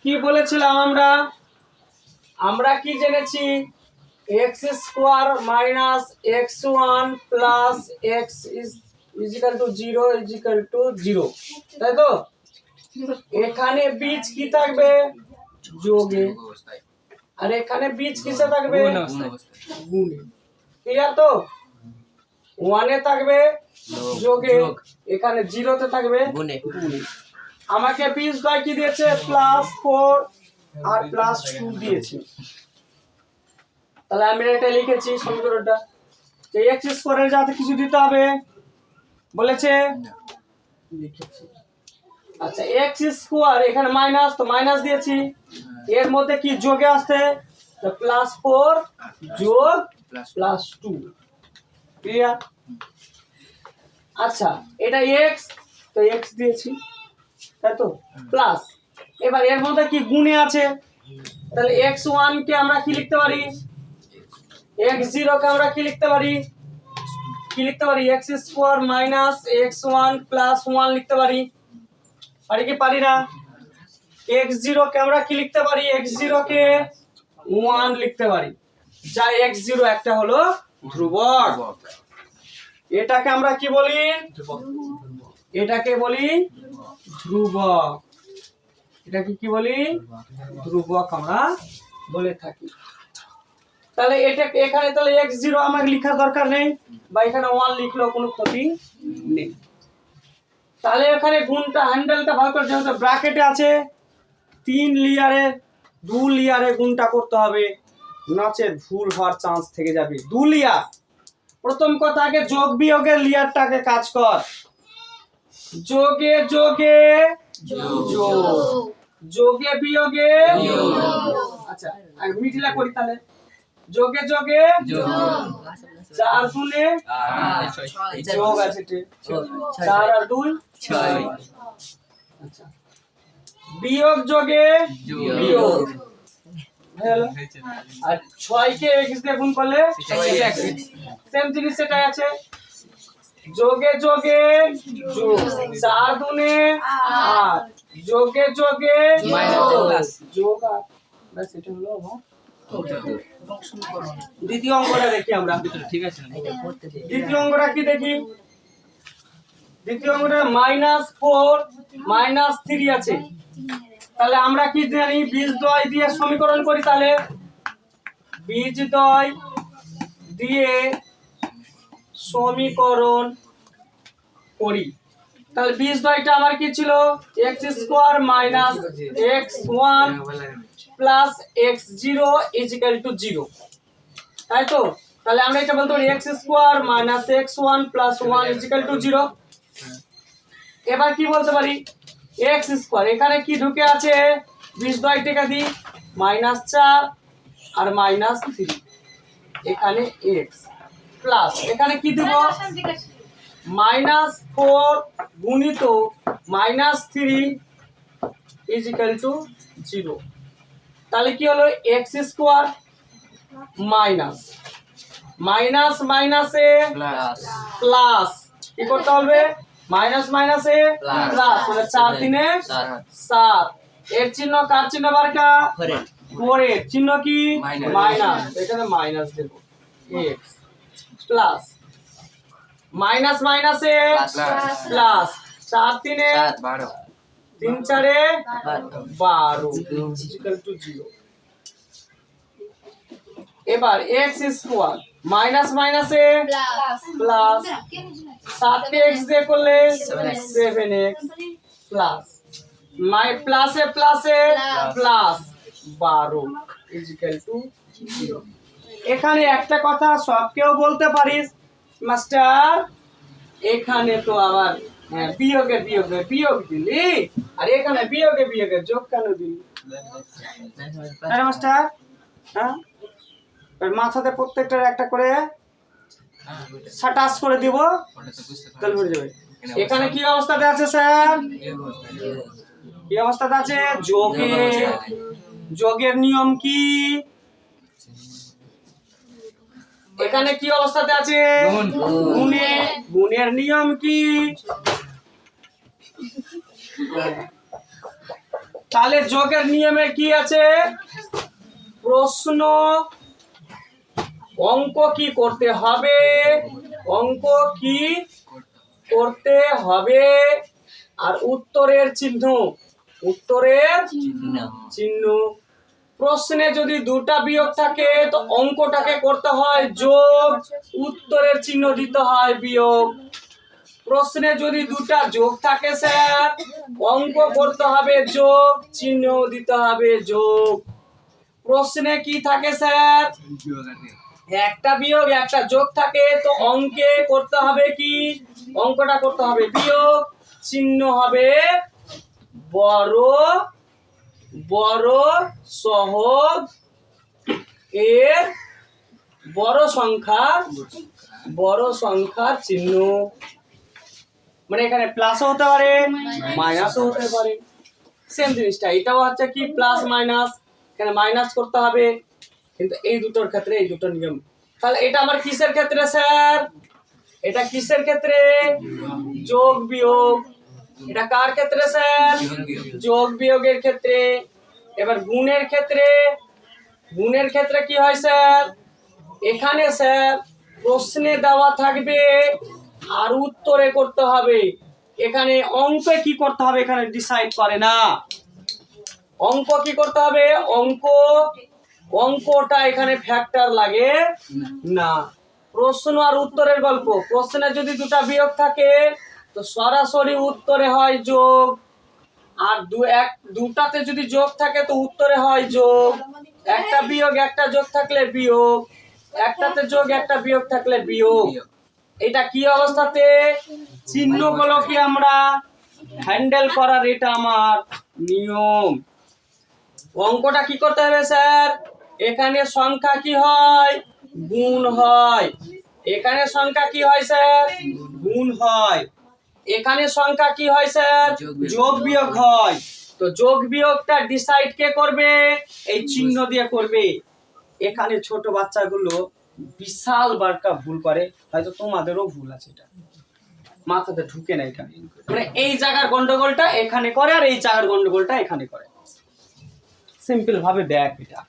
কি বলেছিলাম আমরা? আমরা কি জেনেছি? x square minus x1 plus x is equal to 0 is equal to 0, তাই তো? এখানে বীজ কি থাকবে? যোগে। আর এখানে বীজ কিসে থাকবে? গুণে। ক্লিয়ার তো? 1 এ থাকবে যোগে, এখানে 0 তে থাকবে গুণে। আমাকে বীজ দ্বয় কি দিয়েছে? +4 আর +2 দিয়েছে। তাহলে আমি এটা লিখেছি সমীকরণটা। যে x স্কয়ারের সাথে কিছু দিতে হবে বলেছে, লিখেছি। আচ্ছা, x স্কয়ার এখানে মাইনাস, তো মাইনাস দিয়েছি। এর মধ্যে কি যোগে আসছে? তো +4 যোগ +2। ক্লিয়ার? আচ্ছা, এটা x, তো x দিয়েছি, তাই তো? প্লাস এবার এর মধ্যে কি গুণে আছে, তাহলে x1 কে আমরা কি লিখতে পারি? x0 কে আমরা কি লিখতে পারি? কি লিখতে পারি? x square minus x1 plus 1 লিখতে পারি। পারি কি পারি না? x0 কে আমরা কি লিখতে পারি? x0 কে 1 লিখতে পারি, যা x0 একটা হলো ধ্রুবক। এটাকে আমরা কি বলি? এটাকে বলি ধ্রুবক। এটাকে কি বলি? ধ্রুবক আমরা বলে থাকি। তাহলে এটা এখানে তাহলে x0 আমার লেখার দরকার নেই, বা এখানে 1 লিখলেও কোনো ক্ষতি নেই। তাহলে এখানে গুণটা হ্যান্ডেলটা ভালো করে যেহেতু ব্র্যাকেটে আছে, 3 লেয়ারে 2 লেয়ারে গুণটা করতে হবে, নচেত ভুল হওয়ার চান্স থেকে যাবে। 2 লেয়ার। প্রথম কথা, আগে যোগ বিয়োগের লেয়ারটাকে কাজ কর। যোগে যোগে যোগ, যোগে বিয়োগে বিয়োগ। আচ্ছা, আগে মিডিলা করি তাহলে। যোগে যোগে যোগ, 4 গুণে 8, যোগ আছে 4 আর 2 6। আচ্ছা, বিয়োগ যোগে বিয়োগ হলো। আর 6 কে x দিয়ে গুণ করলে 6x, সেম জিনিস সেটাই আছে। যোগে যোগে যোগ, 4 দুনে 8, যোগে যোগে যোগ 8, বাস এটা হলো। দ্বিতীয় অঙ্কটা দেখি আমরা। ঠিক আছে, দ্বিতীয় অঙ্কটা কি দেখি? দ্বিতীয় অঙ্কটা -4 -3 আছে। তাহলে আমরা কি জানি? বীজদ্বয় দিয়ে সমীকরণ করি। তাহলে বীজদ্বয় দিয়ে সমীকরণ করি। তাহলে বীজদ্বয়টা আমার কি ছিল? x square minus x1 plus x0 is equal to 0, তাই তো? তাহলে আমরা এটা বলতে পারি x square minus x1 plus 1 is equal to 0। এবার কি বলতে পারি? x স্কয়ার এখানে কি ঢুকে আছে? বীজদ্বয়টাকে দিই, -4 আর -3, এখানে x প্লাস এখানে কি দেব? -4 গুণিত -3 ইজ ইকুয়াল টু 0। তাহলে কি হলো? x স্কয়ার মাইনাস মাইনাস মাইনাসে প্লাস, কি করতে হবে? মাইনাস মাইনাসে প্লাস, মানে 4 3 7। এর চিহ্ন কার চিহ্ন বারকা? 4 এর চিহ্ন কি? মাইনাস, এখানে মাইনাস দেব x প্লাস মাইনাস মাইনাসে প্লাস, 4 3 12, 3 4 12 ইকুয়াল টু 0। এবার x স্কয়ার মাইনাস মাইনাসে প্লাস, 7 কে x দিয়ে করলে 7x প্লাস প্লাসে প্লাসে প্লাস 12 ইজ ইকুয়াল টু 0। এখানে একটা কথা সব কেউ বলতে পারিস, মাস্টার এখানে তো আবার বিয়োগে বিয়োগে বিয়োগ দিলি, আর এখানে বিয়োগে বিয়োগে যোগ কেন দিলি? আরে মাস্টার, হ্যাঁ, মাথাতে প্রত্যেকটার একটা করে টাচ করে দিব, তাহলে হয়ে যাবে। এখানে কি অবস্থাতে আছে স্যার? কি অবস্থাতে আছে? যোগে। যোগের নিয়ম কি? এখানে কি অবস্থাতে আছে? গুণে। গুণের নিয়ম কি? তাহলে যোগের নিয়মে কি আছে? প্রশ্ন অঙ্ক কি করতে হবে, অঙ্ক কি করতে হবে, আর উত্তরের চিহ্ন, উত্তরের চিহ্ন। প্রশ্নে যদি দুটা বিয়োগ থাকে তো অঙ্কটাকে করতে হয় যোগ, উত্তরের চিহ্ন দিতে হয় বিয়োগ। প্রশ্নে যদি দুটা যোগ থাকে স্যার, অঙ্ক করতে হবে যোগ, চিহ্ন দিতে হবে যোগ। প্রশ্নে কি থাকে স্যার? একটা বিয়োগ একটা যোগ থাকে, তো অঙ্কে করতে হবে কি? অঙ্কটা করতে হবে বিয়োগ, চিহ্ন হবে বড় বড় সহগ এর বড় সংখ্যার চিহ্ন। মানে এখানে প্লাসও হতে পারে মাইনাসও হতে পারে, সেম জিনিসটা। এটাও হচ্ছে কি প্লাস মাইনাস, এখানে মাইনাস করতে হবে, কিন্তু এই দুটোর ক্ষেত্রে এই দুটো নিয়ম। তাহলে এটা আমার কিসের ক্ষেত্রে স্যার? এটা কিসের ক্ষেত্রে? যোগ বিয়োগ। এটা কার ক্ষেত্রে স্যার? যোগ বিয়োগের ক্ষেত্রে। এবার গুণের ক্ষেত্রে, গুণের ক্ষেত্রে কি হয় স্যার? এখানে স্যার প্রশ্নে দেওয়া থাকবে আর উত্তরে করতে হবে। এখানে অঙ্কে কি করতে হবে এখানে ডিসাইড করে না। অঙ্ক কি করতে হবে? অঙ্কটা এখানে ফ্যাক্টর লাগে না। প্রশ্ন আর উত্তরের গল্প। প্রশ্নে যদি দুটা বিয়োগ থাকে তো সরাসরি উত্তরে হয় যোগ, আর দুটাতে যদি যোগ থাকে তো উত্তরে হয় যোগ। একটা বিয়োগ একটা যোগ থাকলে বিয়োগ, একটাতে যোগ একটা বিয়োগ থাকলে বিয়োগ। এটা কি অবস্থাতে? চিহ্নগুলোকে আমরা হ্যান্ডেল করার এটা আমার নিয়ম। অঙ্কটা কি করতে হবে স্যার? এখানে সংখ্যা কি হয়? গুণ হয়। এখানে সংখ্যা কি হয় স্যার? গুণ হয়। এখানে সংখ্যা কি হয় স্যার? যোগ বিয়োগ হয়। তো যোগ বিয়োগটা ডিসাইড কে করবে? এই চিহ্ন দিয়ে করবে। এখানে ছোট বাচ্চাগুলো বিশাল বারকা ভুল করে, হয়তো তোমাদেরও ভুল আছে, এটা মাথাতে ঢুকে না। এটা মানে এই জায়গার গন্ডগোলটা এখানে করে আর এই জায়গার গন্ডগোলটা এখানে করে। সিম্পল ভাবে দেখ এটা।